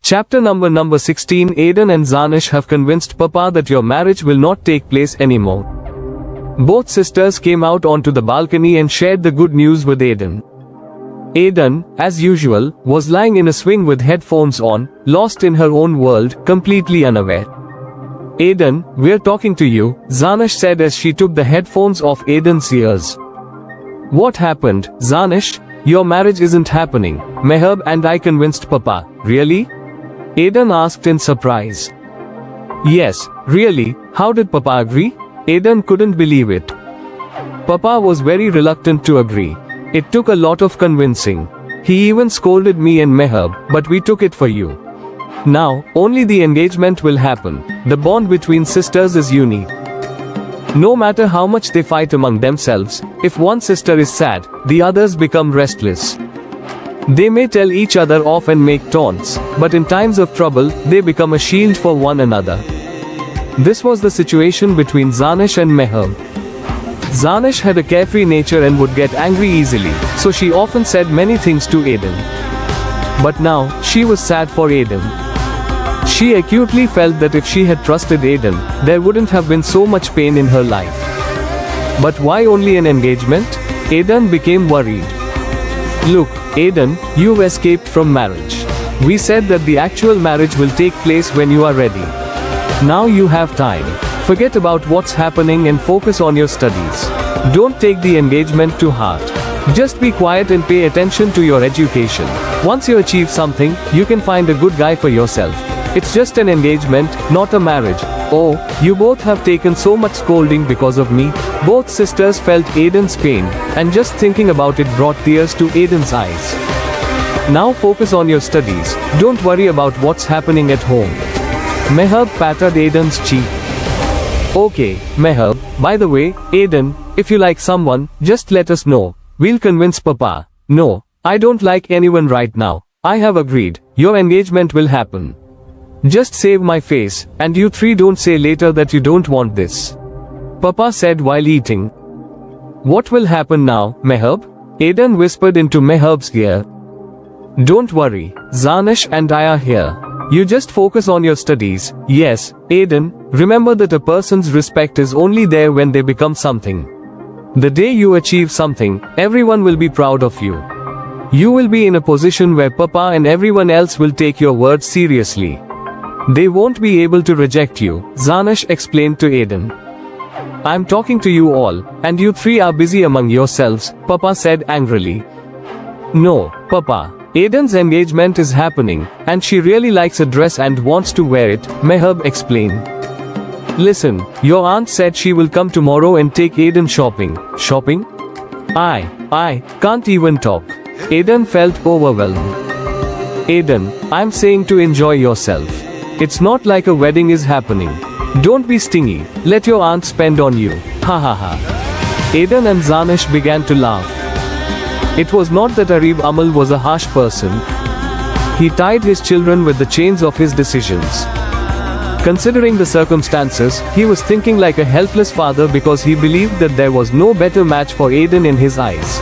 Chapter number 16. Aiden and Zanish have convinced Papa that your marriage will not take place anymore. Both sisters came out onto the balcony and shared the good news with Aiden. Aiden, as usual, was lying in a swing with headphones on, lost in her own world, completely unaware. Aiden, we're talking to you, Zanish said as she took the headphones off Aiden's ears. What happened, Zanish? Your marriage isn't happening. Mehab and I convinced Papa. Really? Aiden asked in surprise. Yes, really. How did Papa agree? Aiden couldn't believe it. Papa was very reluctant to agree. It took a lot of convincing. He even scolded me and Mehab, but we took it for you. Now, only the engagement will happen. The bond between sisters is unique. No matter how much they fight among themselves, if one sister is sad, the others become restless. They may tell each other off and make taunts, but in times of trouble, they become a shield for one another. This was the situation between Zanish and Mehab. Zanish had a carefree nature and would get angry easily, so she often said many things to Aiden. But now, she was sad for Aiden. She acutely felt that if she had trusted Aiden, there wouldn't have been so much pain in her life. But why only an engagement? Aiden became worried. Look, Aiden, you've escaped from marriage. We said that the actual marriage will take place when you are ready. Now you have time. Forget about what's happening and focus on your studies. Don't take the engagement to heart. Just be quiet and pay attention to your education. Once you achieve something, you can find a good guy for yourself. It's just an engagement, not a marriage. Oh, you both have taken so much scolding because of me. Both sisters felt Aiden's pain, and just thinking about it brought tears to Aiden's eyes. Now focus on your studies. Don't worry about what's happening at home. Mehab patted Aiden's cheek. Okay, Mehab, by the way, Aiden, if you like someone, just let us know. We'll convince Papa. No, I don't like anyone right now. I have agreed. Your engagement will happen. Just save my face, and you three don't say later that you don't want this. Papa said while eating. What will happen now, Mehab? Aiden whispered into Mehab's ear. Don't worry, Zanish and I are here. You just focus on your studies. Yes, Aiden, remember that a person's respect is only there when they become something. The day you achieve something, everyone will be proud of you. You will be in a position where Papa and everyone else will take your words seriously. They won't be able to reject you, Zanish explained to Aiden. I'm talking to you all, and you three are busy among yourselves, Papa said angrily. No, Papa. Aiden's engagement is happening, and she really likes a dress and wants to wear it, Mehab explained. Listen, your aunt said she will come tomorrow and take Aiden shopping. Shopping? I can't even talk. Aiden felt overwhelmed. Aiden, I'm saying to enjoy yourself. It's not like a wedding is happening. Don't be stingy. Let your aunt spend on you. Ha ha ha. Aiden and Zanish began to laugh. It was not that Arib Amal was a harsh person. He tied his children with the chains of his decisions. Considering the circumstances, he was thinking like a helpless father because he believed that there was no better match for Aiden in his eyes.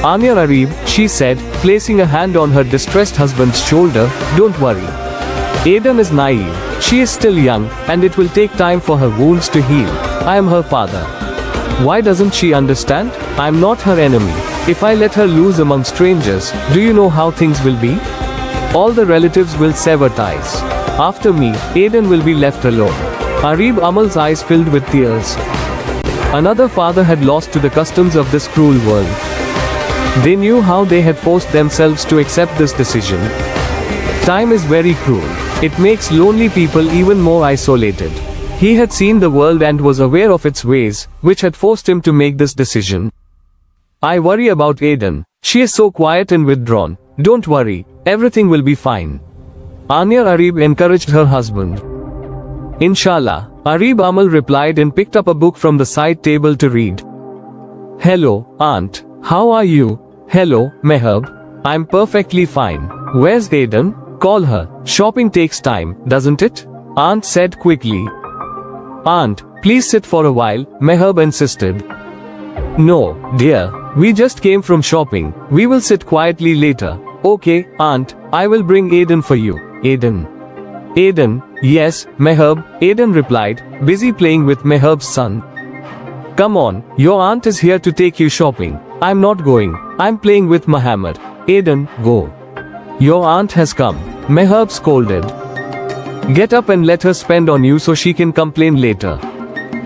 Anya Arib, she said, placing a hand on her distressed husband's shoulder, don't worry. Aiden is naive. She is still young, and it will take time for her wounds to heal. I am her father. Why doesn't she understand? I am not her enemy. If I let her loose among strangers, do you know how things will be? All the relatives will sever ties. After me, Aiden will be left alone. Arib Amal's eyes filled with tears. Another father had lost to the customs of this cruel world. They knew how they had forced themselves to accept this decision. Time is very cruel. It makes lonely people even more isolated. He had seen the world and was aware of its ways, which had forced him to make this decision. I worry about Aiden. She is so quiet and withdrawn. Don't worry, everything will be fine. Anya Arib encouraged her husband. Inshallah, Arib Amal replied and picked up a book from the side table to read. Hello, Aunt. How are you? Hello, Mehab. I'm perfectly fine. Where's Aiden? Call her. Shopping takes time, doesn't it? Aunt said quickly. Aunt, please sit for a while, Mehab insisted. No, dear. We just came from shopping. We will sit quietly later. Okay, Aunt, I will bring Aiden for you. Aiden. Aiden, yes, Mehab, Aiden replied, busy playing with Mehab's son. Come on, your aunt is here to take you shopping. I'm not going, I'm playing with Muhammad. Aiden, go. Your aunt has come, Mehab scolded. Get up and let her spend on you so she can complain later.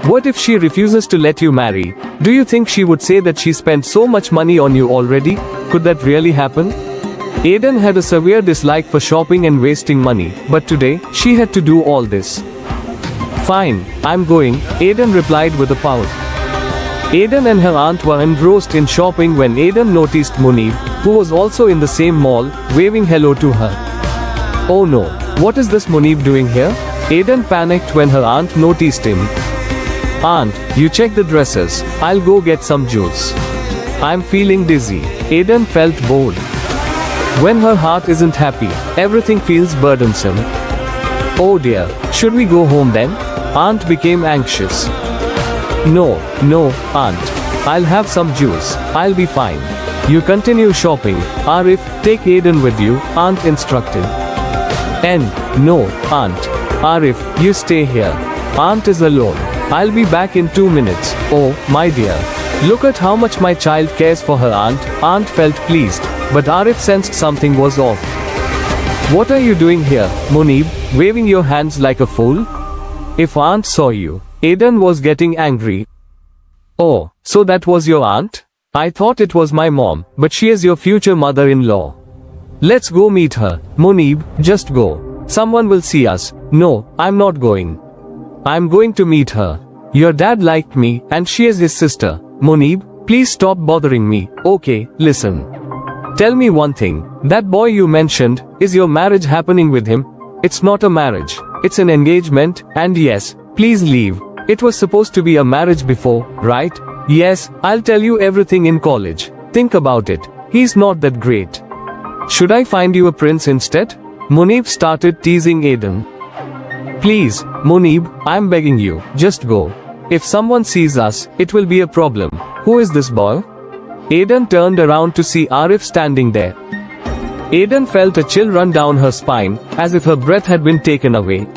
What if she refuses to let you marry? Do you think she would say that she spent so much money on you already? Could that really happen? Aiden had a severe dislike for shopping and wasting money, but today, she had to do all this. Fine, I'm going, Aiden replied with a pout. Aiden and her aunt were engrossed in shopping when Aiden noticed Munib, who was also in the same mall, waving hello to her. Oh no, what is this Munib doing here? Aiden panicked when her aunt noticed him. Aunt, you check the dresses, I'll go get some juice. I'm feeling dizzy. Aiden felt bored. When her heart isn't happy, everything feels burdensome. Oh dear, should we go home then? Aunt became anxious. No, Aunt. I'll have some juice, I'll be fine. You continue shopping. Arif, take Aiden with you, Aunt instructed. No, Aunt. Arif, you stay here. Aunt is alone. I'll be back in 2 minutes. Oh, my dear. Look at how much my child cares for her aunt. Aunt felt pleased, but Arif sensed something was off. What are you doing here, Munib, waving your hands like a fool? If aunt saw you. Aiden was getting angry. Oh, so that was your aunt? I thought it was my mom, but she is your future mother-in-law. Let's go meet her. Munib, just go. Someone will see us. No, I'm not going. I'm going to meet her. Your dad liked me, and she is his sister. Munib, please stop bothering me. Okay, listen. Tell me one thing. That boy you mentioned, is your marriage happening with him? It's not a marriage. It's an engagement, and yes, please leave. It was supposed to be a marriage before, right? Yes, I'll tell you everything in college. Think about it. He's not that great. Should I find you a prince instead? Munib started teasing Aiden. Please, Munib, I'm begging you, just go. If someone sees us, it will be a problem. Who is this boy? Aiden turned around to see Arif standing there. Aiden felt a chill run down her spine, as if her breath had been taken away.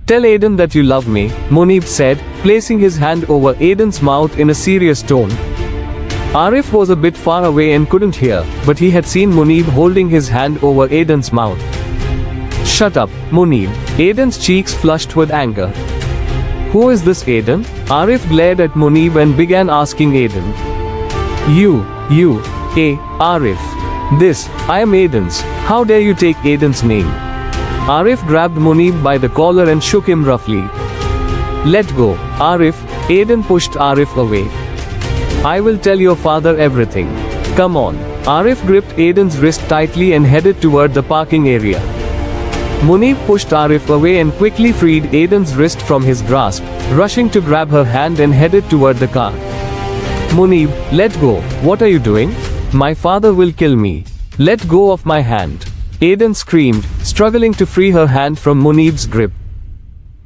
Tell Aiden that you love me, Munib said, placing his hand over Aiden's mouth in a serious tone. Arif was a bit far away and couldn't hear, but he had seen Munib holding his hand over Aiden's mouth. Shut up, Munib. Aiden's cheeks flushed with anger. Who is this Aiden? Arif glared at Munib and began asking Aiden. Arif. I am Aiden's. How dare you take Aiden's name? Arif grabbed Munib by the collar and shook him roughly. Let go, Arif. Aiden pushed Arif away. I will tell your father everything. Come on. Arif gripped Aiden's wrist tightly and headed toward the parking area. Munib pushed Arif away and quickly freed Aiden's wrist from his grasp, rushing to grab her hand and headed toward the car. Munib, let go. What are you doing? My father will kill me. Let go of my hand. Aiden screamed, struggling to free her hand from Munib's grip.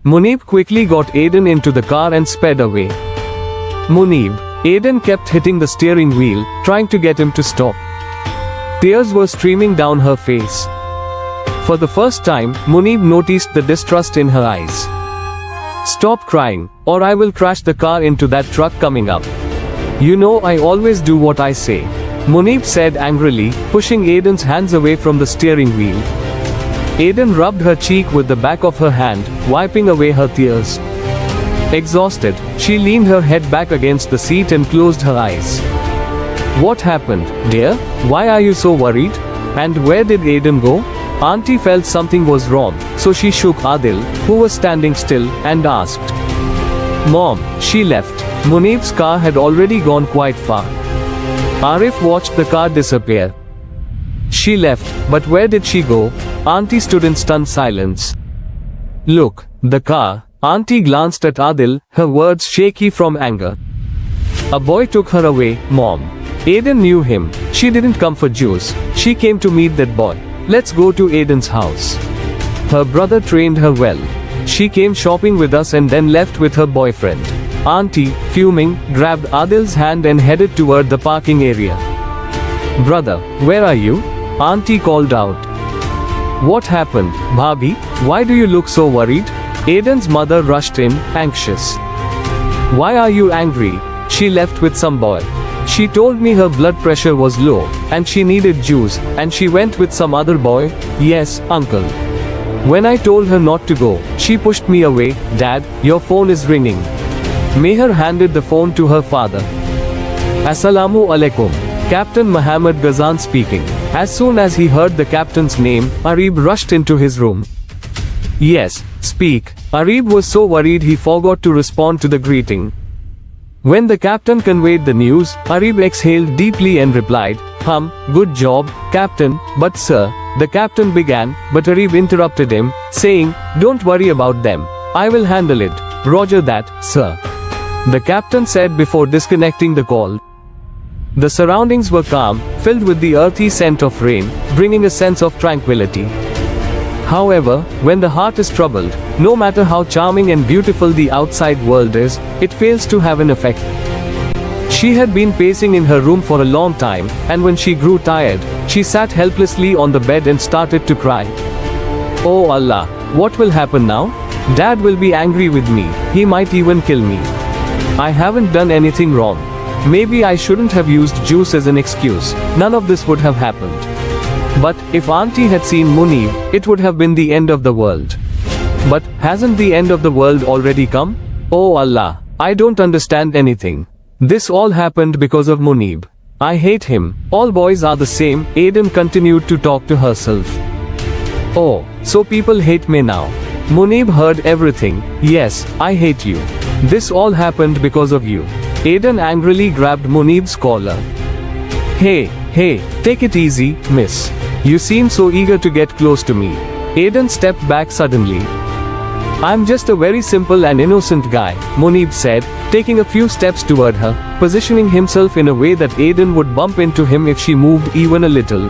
Munib quickly got Aiden into the car and sped away. Munib. Aiden kept hitting the steering wheel, trying to get him to stop. Tears were streaming down her face. For the first time, Munib noticed the distrust in her eyes. Stop crying, or I will crash the car into that truck coming up. You know I always do what I say. Munib said angrily, pushing Aiden's hands away from the steering wheel. Aiden rubbed her cheek with the back of her hand, wiping away her tears. Exhausted, she leaned her head back against the seat and closed her eyes. What happened, dear? Why are you so worried? And where did Aiden go? Auntie felt something was wrong, so she shook Adil, who was standing still, and asked. Mom, she left. Munib's car had already gone quite far. Arif watched the car disappear. She left, but where did she go? Auntie stood in stunned silence. Look, the car. Auntie glanced at Adil, her words shaky from anger. A boy took her away, Mom. Aiden knew him. She didn't come for juice. She came to meet that boy. Let's go to Aiden's house. Her brother trained her well. She came shopping with us and then left with her boyfriend. Auntie, fuming, grabbed Adil's hand and headed toward the parking area. Brother, where are you? Auntie called out. What happened, Bhabhi? Why do you look so worried? Aiden's mother rushed in, anxious. Why are you angry? She left with some boy. She told me her blood pressure was low, and she needed juice, and she went with some other boy. Yes, uncle. When I told her not to go, she pushed me away. Dad, your phone is ringing. Meher handed the phone to her father. Assalamu alaikum. Captain Muhammad Ghazan speaking. As soon as he heard the captain's name, Arib rushed into his room. Yes, speak. Arib was so worried he forgot to respond to the greeting. When the captain conveyed the news, Arib exhaled deeply and replied, good job, captain, but sir, the captain began, but Arib interrupted him, saying, don't worry about them. I will handle it. Roger that, sir. The captain said before disconnecting the call. The surroundings were calm, filled with the earthy scent of rain, bringing a sense of tranquility. However, when the heart is troubled, no matter how charming and beautiful the outside world is, it fails to have an effect. She had been pacing in her room for a long time, and when she grew tired, she sat helplessly on the bed and started to cry. Oh Allah, what will happen now? Dad will be angry with me, he might even kill me. I haven't done anything wrong. Maybe I shouldn't have used juice as an excuse, none of this would have happened. But, if Auntie had seen Munib, it would have been the end of the world. But, hasn't the end of the world already come? Oh Allah, I don't understand anything. This all happened because of Munib. I hate him, all boys are the same, Aiden continued to talk to herself. Oh, so people hate me now. Munib heard everything. Yes, I hate you. This all happened because of you. Aiden angrily grabbed Munib's collar. Hey, take it easy, miss. You seem so eager to get close to me. Aiden stepped back suddenly. I'm just a very simple and innocent guy, Munib said, taking a few steps toward her, positioning himself in a way that Aiden would bump into him if she moved even a little.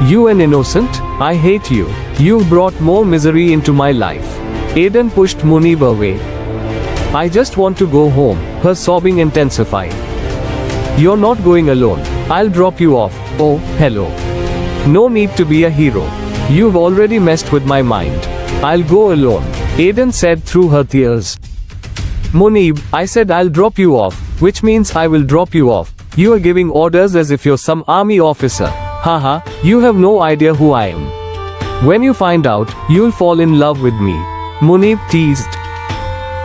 You an innocent? I hate you. You've brought more misery into my life. Aiden pushed Munib away. I just want to go home, her sobbing intensified. You're not going alone. I'll drop you off. Oh, hello. No need to be a hero. You've already messed with my mind. I'll go alone, Aiden said through her tears. Munib, I said I'll drop you off, which means I will drop you off. You are giving orders as if you're some army officer. Haha, you have no idea who I am. When you find out, you'll fall in love with me. Munib teased.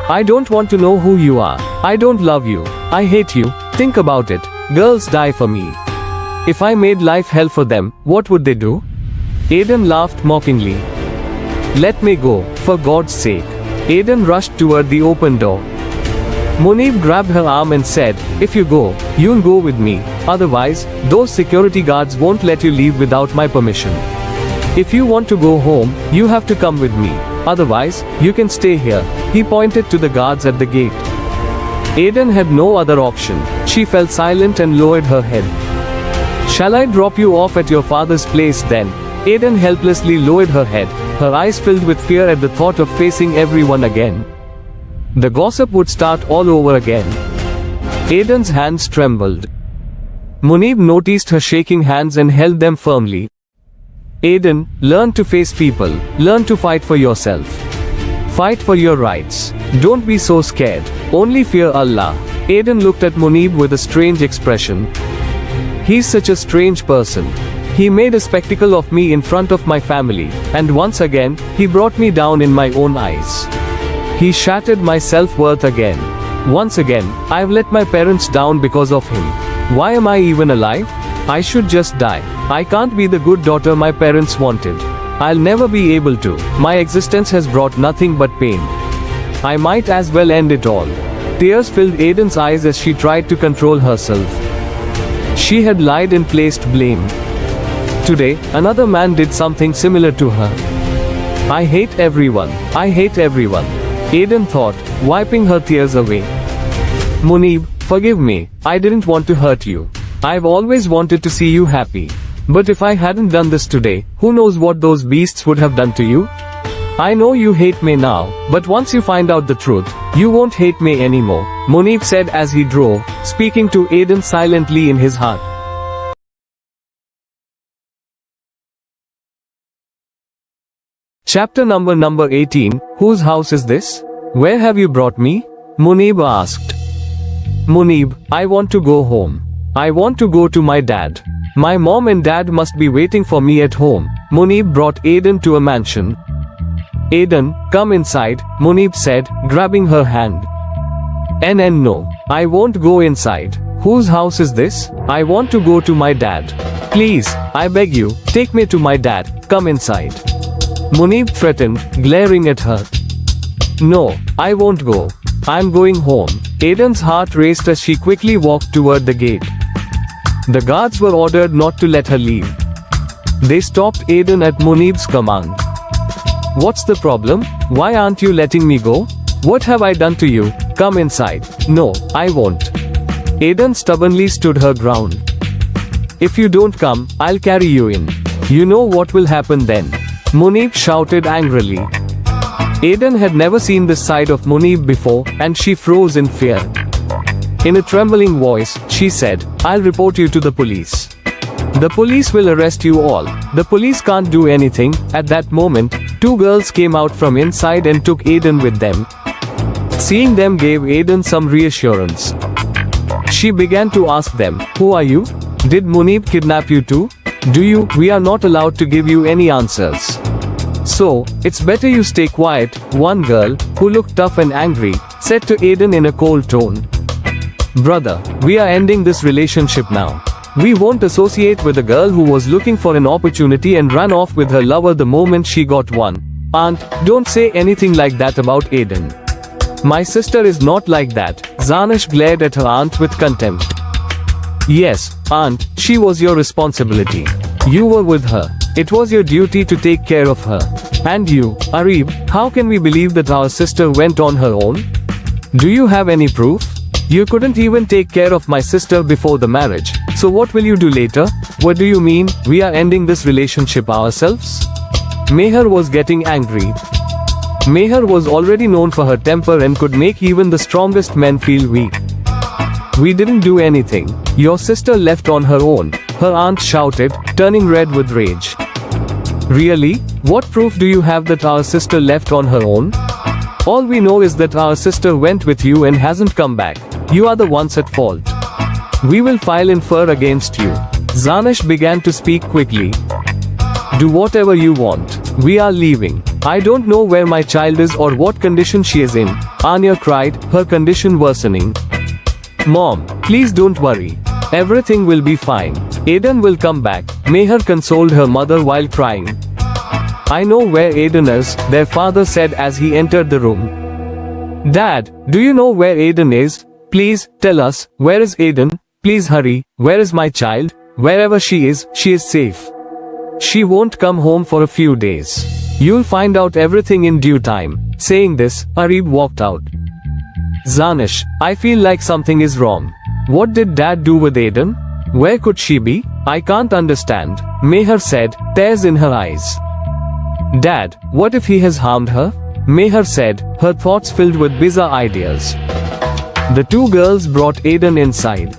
I don't want to know who you are. I don't love you. I hate you. Think about it. Girls die for me. If I made life hell for them, what would they do? Aiden laughed mockingly. Let me go, for God's sake. Aiden rushed toward the open door. Munib grabbed her arm and said, if you go, you'll go with me. Otherwise, those security guards won't let you leave without my permission. If you want to go home, you have to come with me. Otherwise, you can stay here. He pointed to the guards at the gate. Aiden had no other option. She fell silent and lowered her head. Shall I drop you off at your father's place then? Aiden helplessly lowered her head, her eyes filled with fear at the thought of facing everyone again. The gossip would start all over again. Aiden's hands trembled. Munib noticed her shaking hands and held them firmly. Aiden, learn to face people, learn to fight for yourself. Fight for your rights. Don't be so scared, only fear Allah. Aiden looked at Munib with a strange expression. He's such a strange person. He made a spectacle of me in front of my family, and once again, he brought me down in my own eyes. He shattered my self-worth again. Once again, I've let my parents down because of him. Why am I even alive? I should just die. I can't be the good daughter my parents wanted. I'll never be able to. My existence has brought nothing but pain. I might as well end it all. Tears filled Aiden's eyes as she tried to control herself. She had lied and placed blame. Today, another man did something similar to her. I hate everyone. I hate everyone. Aiden thought, wiping her tears away. Munib, forgive me. I didn't want to hurt you. I've always wanted to see you happy. But if I hadn't done this today, who knows what those beasts would have done to you? I know you hate me now, but once you find out the truth, you won't hate me anymore, Munib said as he drove, speaking to Aiden silently in his heart. Chapter number 18. Whose house is this? Where have you brought me? Munib asked. Munib, I want to go home. I want to go to my dad. My mom and dad must be waiting for me at home. Munib brought Aiden to a mansion. Aiden, come inside, Munib said, grabbing her hand. No, I won't go inside. Whose house is this? I want to go to my dad. Please, I beg you, take me to my dad, come inside. Munib threatened, glaring at her. No, I won't go. I'm going home. Aiden's heart raced as she quickly walked toward the gate. The guards were ordered not to let her leave. They stopped Aiden at Munib's command. What's the problem? Why aren't you letting me go? What have I done to you? Come inside. No, I won't. Aiden stubbornly stood her ground. If you don't come, I'll carry you in. You know what will happen then. Munib shouted angrily. Aiden had never seen this side of Munib before, and she froze in fear. In a trembling voice, she said, I'll report you to the police. The police will arrest you all. The police can't do anything. At that moment, two girls came out from inside and took Aiden with them. Seeing them gave Aiden some reassurance. She began to ask them, who are you? Did Munib kidnap you too? We are not allowed to give you any answers. So, it's better you stay quiet, one girl, who looked tough and angry, said to Aiden in a cold tone. Brother, we are ending this relationship now. We won't associate with a girl who was looking for an opportunity and ran off with her lover the moment she got one. Aunt, don't say anything like that about Aiden. My sister is not like that. Zanesh glared at her aunt with contempt. Yes, aunt, she was your responsibility. You were with her. It was your duty to take care of her. And you, Arib, how can we believe that our sister went on her own? Do you have any proof? You couldn't even take care of my sister before the marriage. So what will you do later? What do you mean, we are ending this relationship ourselves? Meher was getting angry. Meher was already known for her temper and could make even the strongest men feel weak. We didn't do anything. Your sister left on her own, her aunt shouted, turning red with rage. Really? What proof do you have that our sister left on her own? All we know is that our sister went with you and hasn't come back. You are the ones at fault. We will file infer against you. Zanesh began to speak quickly. Do whatever you want. We are leaving. I don't know where my child is or what condition she is in. Anya cried, her condition worsening. Mom, please don't worry. Everything will be fine. Aiden will come back. Meher consoled her mother while crying. I know where Aiden is, their father said as he entered the room. Dad, do you know where Aiden is? Please, tell us, where is Aiden? Please hurry, where is my child? Wherever she is safe. She won't come home for a few days. You'll find out everything in due time. Saying this, Arib walked out. Zanesh, I feel like something is wrong. What did Dad do with Aiden? Where could she be? I can't understand, Meher said, tears in her eyes. Dad, what if he has harmed her? Meher said, her thoughts filled with bizarre ideas. The two girls brought Aiden inside.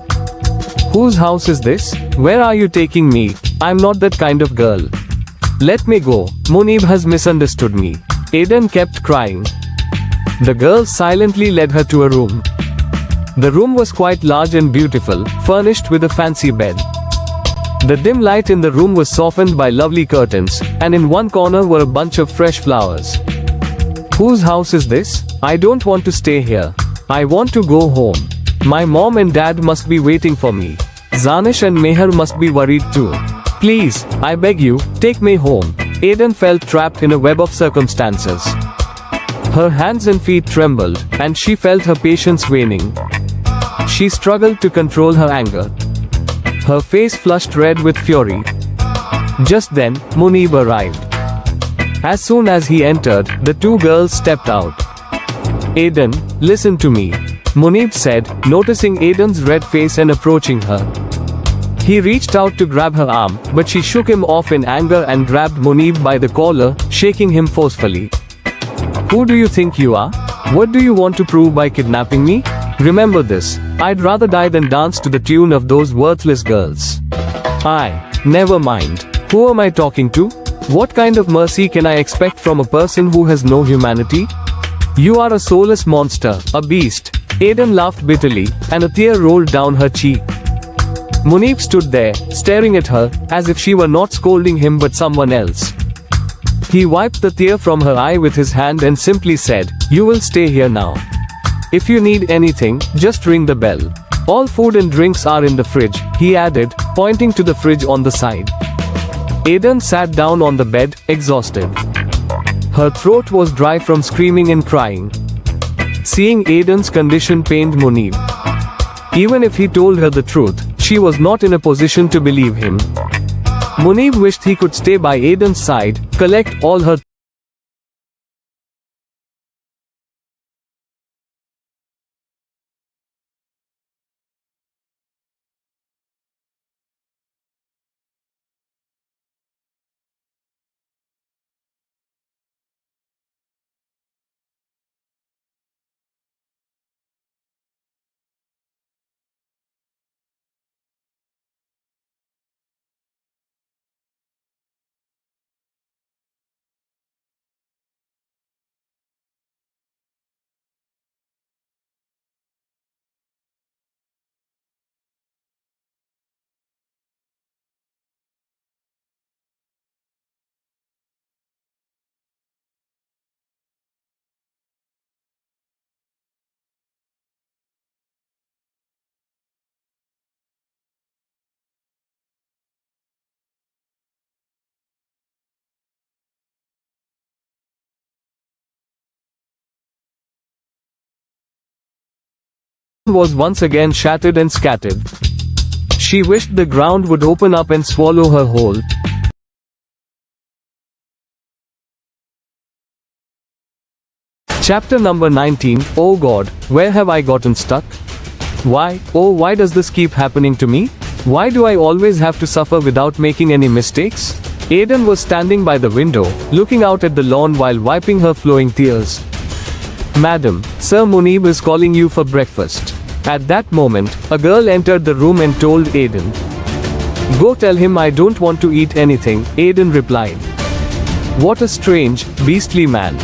Whose house is this? Where are you taking me? I'm not that kind of girl. Let me go. Munib has misunderstood me. Aiden kept crying. The girls silently led her to a room. The room was quite large and beautiful, furnished with a fancy bed. The dim light in the room was softened by lovely curtains, and in one corner were a bunch of fresh flowers. Whose house is this? I don't want to stay here. I want to go home. My mom and dad must be waiting for me. Zanesh and Meher must be worried too. Please, I beg you, take me home. Aiden felt trapped in a web of circumstances. Her hands and feet trembled, and she felt her patience waning. She struggled to control her anger. Her face flushed red with fury. Just then, Munib arrived. As soon as he entered, the two girls stepped out. Aiden, listen to me, Munib said, noticing Aiden's red face and approaching her. He reached out to grab her arm, but she shook him off in anger and grabbed Munib by the collar, shaking him forcefully. Who do you think you are? What do you want to prove by kidnapping me? Remember this, I'd rather die than dance to the tune of those worthless girls. Never mind. Who am I talking to? What kind of mercy can I expect from a person who has no humanity? You are a soulless monster, a beast. Aiden laughed bitterly, and a tear rolled down her cheek. Munib stood there, staring at her, as if she were not scolding him but someone else. He wiped the tear from her eye with his hand and simply said, "You will stay here now. If you need anything, just ring the bell. All food and drinks are in the fridge," he added, pointing to the fridge on the side. Aiden sat down on the bed, exhausted. Her throat was dry from screaming and crying. Seeing Aiden's condition pained Munib. Even if he told her the truth, she was not in a position to believe him. Munib wished he could stay by Aiden's side, collect all her was once again shattered and scattered. She wished the ground would open up and swallow her whole. Chapter number 19. Oh God, where have I gotten stuck? Why does this keep happening to me? Why do I always have to suffer without making any mistakes? Aiden was standing by the window, looking out at the lawn while wiping her flowing tears. "Madam, Sir Munib is calling you for breakfast." At that moment, a girl entered the room and told Aiden. "Go tell him I don't want to eat anything," Aiden replied. What a strange, beastly man.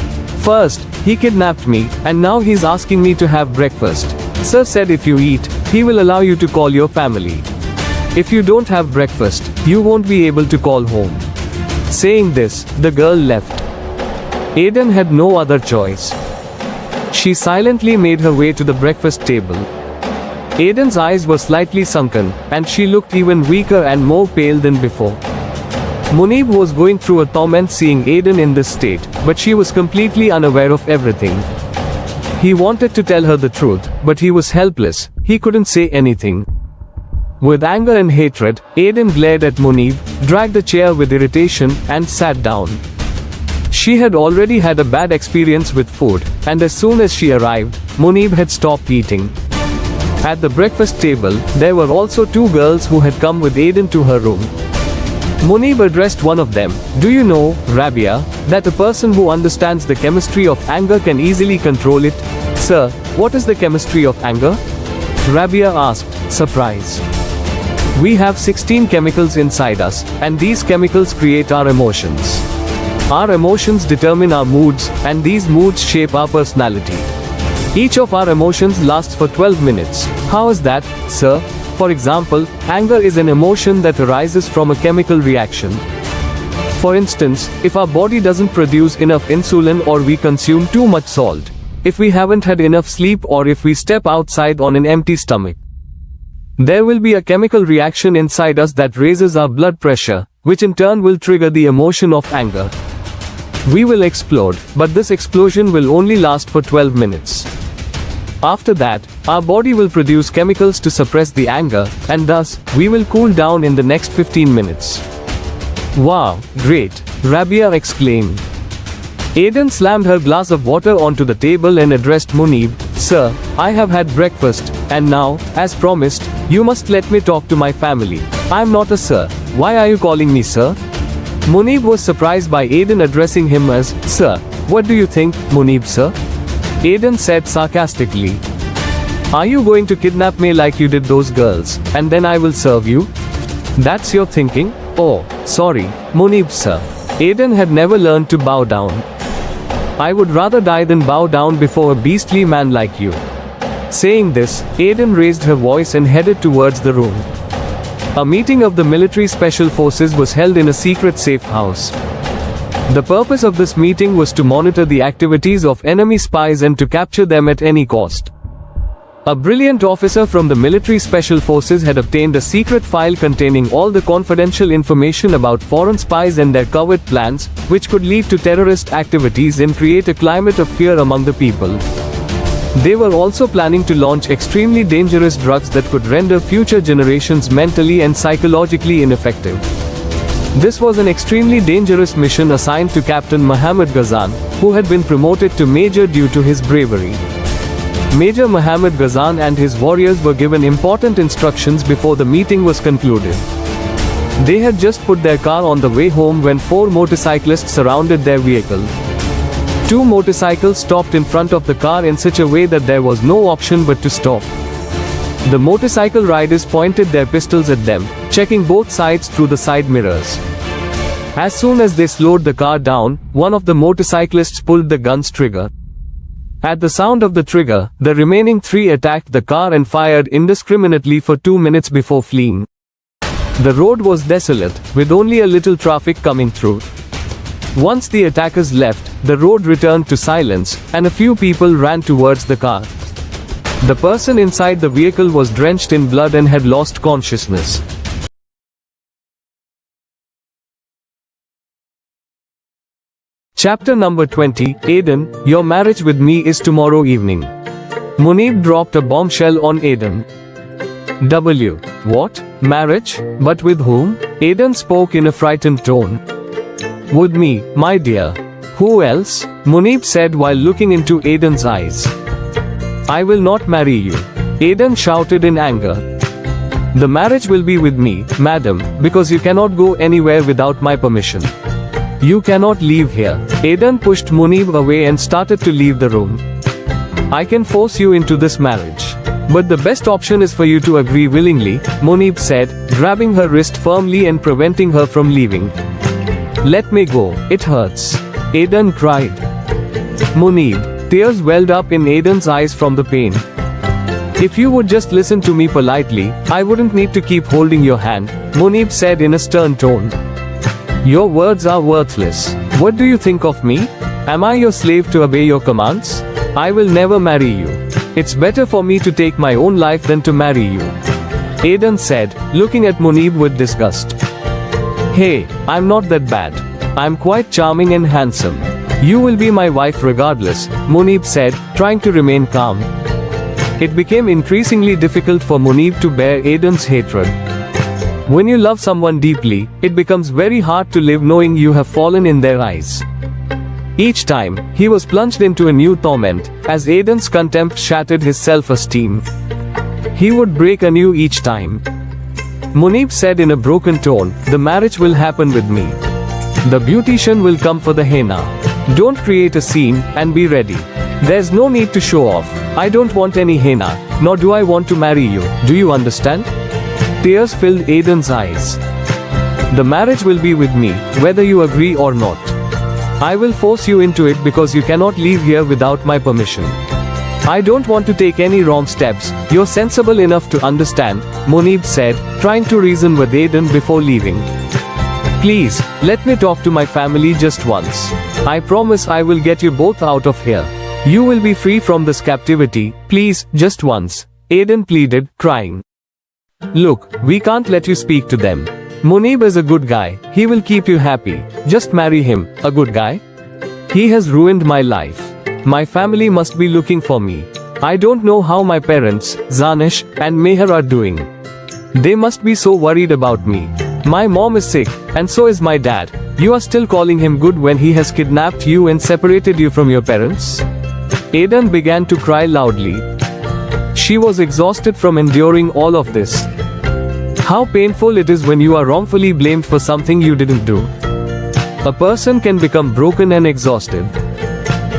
First, he kidnapped me, and now he's asking me to have breakfast. Sir said if you eat, he will allow you to call your family. If you don't have breakfast, you won't be able to call home. Saying this, the girl left. Aiden had no other choice. She silently made her way to the breakfast table. Aiden's eyes were slightly sunken, and she looked even weaker and more pale than before. Munib was going through a torment seeing Aiden in this state, but she was completely unaware of everything. He wanted to tell her the truth, but he was helpless, he couldn't say anything. With anger and hatred, Aiden glared at Munib, dragged a chair with irritation, and sat down. She had already had a bad experience with food, and as soon as she arrived, Munib had stopped eating. At the breakfast table, there were also two girls who had come with Aiden to her room. Munib addressed one of them. "Do you know, Rabia, that a person who understands the chemistry of anger can easily control it?" "Sir, what is the chemistry of anger?" Rabia asked, surprised. "We have 16 chemicals inside us, and these chemicals create our emotions. Our emotions determine our moods, and these moods shape our personality. Each of our emotions lasts for 12 minutes. How is that, sir? For example, anger is an emotion that arises from a chemical reaction. For instance, if our body doesn't produce enough insulin or we consume too much salt, if we haven't had enough sleep or if we step outside on an empty stomach, there will be a chemical reaction inside us that raises our blood pressure, which in turn will trigger the emotion of anger. We will explode, but this explosion will only last for 12 minutes. After that, our body will produce chemicals to suppress the anger, and thus, we will cool down in the next 15 minutes. Wow, great, Rabia exclaimed. Aiden slammed her glass of water onto the table and addressed Munib. "Sir, I have had breakfast, and now, as promised, you must let me talk to my family. I'm not a sir. Why are you calling me sir?" Munib was surprised by Aiden addressing him as sir. "What do you think, Munib sir?" Aiden said sarcastically. "Are you going to kidnap me like you did those girls, and then I will serve you? That's your thinking? Oh, sorry, Munib sir. Aiden had never learned to bow down. I would rather die than bow down before a beastly man like you. Saying this, Aiden raised her voice and headed towards the room. A meeting of the military special forces was held in a secret safe house. The purpose of this meeting was to monitor the activities of enemy spies and to capture them at any cost. A brilliant officer from the military special forces had obtained a secret file containing all the confidential information about foreign spies and their covert plans, which could lead to terrorist activities and create a climate of fear among the people. They were also planning to launch extremely dangerous drugs that could render future generations mentally and psychologically ineffective. This was an extremely dangerous mission assigned to Captain Mohammed Ghazan, who had been promoted to Major due to his bravery. Major Mohammed Ghazan and his warriors were given important instructions before the meeting was concluded. They had just put their car on the way home when 4 motorcyclists surrounded their vehicle. 2 motorcycles stopped in front of the car in such a way that there was no option but to stop. The motorcycle riders pointed their pistols at them, checking both sides through the side mirrors. As soon as they slowed the car down, one of the motorcyclists pulled the gun's trigger. At the sound of the trigger, the remaining 3 attacked the car and fired indiscriminately for 2 minutes before fleeing. The road was desolate, with only a little traffic coming through. Once the attackers left, the road returned to silence, and a few people ran towards the car. The person inside the vehicle was drenched in blood and had lost consciousness. Chapter number 20, Aiden, your marriage with me is tomorrow evening. Munib dropped a bombshell on Aiden. What? Marriage? But with whom? Aiden spoke in a frightened tone. With me, my dear. Who else? Munib said while looking into Aiden's eyes. I will not marry you. Aiden shouted in anger. The marriage will be with me, madam, because you cannot go anywhere without my permission. You cannot leave here. Aiden pushed Munib away and started to leave the room. I can force you into this marriage. But the best option is for you to agree willingly, Munib said, grabbing her wrist firmly and preventing her from leaving. Let me go, it hurts. Aiden cried. Munib, tears welled up in Aiden's eyes from the pain. If you would just listen to me politely, I wouldn't need to keep holding your hand, Munib said in a stern tone. Your words are worthless. What do you think of me? Am I your slave to obey your commands? I will never marry you. It's better for me to take my own life than to marry you. Aiden said, looking at Munib with disgust. Hey, I'm not that bad. I'm quite charming and handsome. You will be my wife regardless, Munib said, trying to remain calm. It became increasingly difficult for Munib to bear Aiden's hatred. When you love someone deeply, it becomes very hard to live knowing you have fallen in their eyes. Each time, he was plunged into a new torment, as Aiden's contempt shattered his self-esteem. He would break anew each time. Munib said in a broken tone, the marriage will happen with me. The beautician will come for the henna. Don't create a scene, and be ready. There's no need to show off. I don't want any henna, nor do I want to marry you, do you understand? Tears filled Aiden's eyes. The marriage will be with me, whether you agree or not. I will force you into it because you cannot leave here without my permission. I don't want to take any wrong steps, you're sensible enough to understand, Munib said, trying to reason with Aiden before leaving. Please, let me talk to my family just once. I promise I will get you both out of here. You will be free from this captivity, please, just once. Aiden pleaded, crying. Look, we can't let you speak to them. Munib is a good guy, he will keep you happy. Just marry him, a good guy? He has ruined my life. My family must be looking for me. I don't know how my parents, Zanish and Meher are doing. They must be so worried about me. My mom is sick, and so is my dad. You are still calling him good when he has kidnapped you and separated you from your parents? Aiden began to cry loudly. She was exhausted from enduring all of this. How painful it is when you are wrongfully blamed for something you didn't do. A person can become broken and exhausted.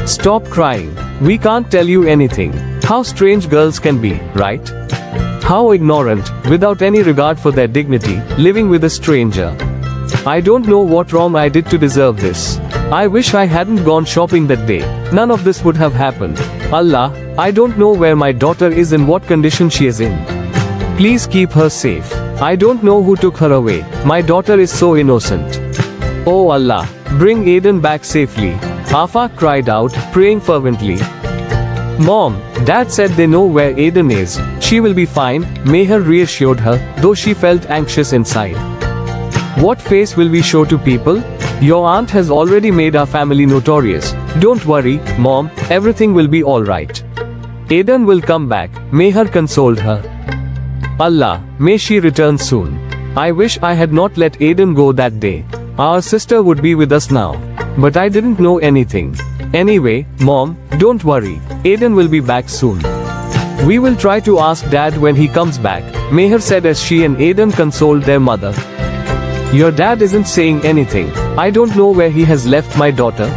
Stop crying. We can't tell you anything. How strange girls can be, right? How ignorant, without any regard for their dignity, living with a stranger. I don't know what wrong I did to deserve this. I wish I hadn't gone shopping that day. None of this would have happened. Allah, I don't know where my daughter is and what condition she is in. Please keep her safe. I don't know who took her away. My daughter is so innocent. Oh Allah, bring Aiden back safely. Afa cried out, praying fervently. Mom, Dad said they know where Aiden is. She will be fine, Meher reassured her, though she felt anxious inside. What face will we show to people? Your aunt has already made our family notorious. Don't worry, Mom, everything will be alright. Aiden will come back, Meher consoled her. Allah, may she return soon. I wish I had not let Aiden go that day. Our sister would be with us now. But I didn't know anything. Anyway, Mom, don't worry. Aiden will be back soon. We will try to ask Dad when he comes back, Meher said as she and Aiden consoled their mother. Your dad isn't saying anything. I don't know where he has left my daughter.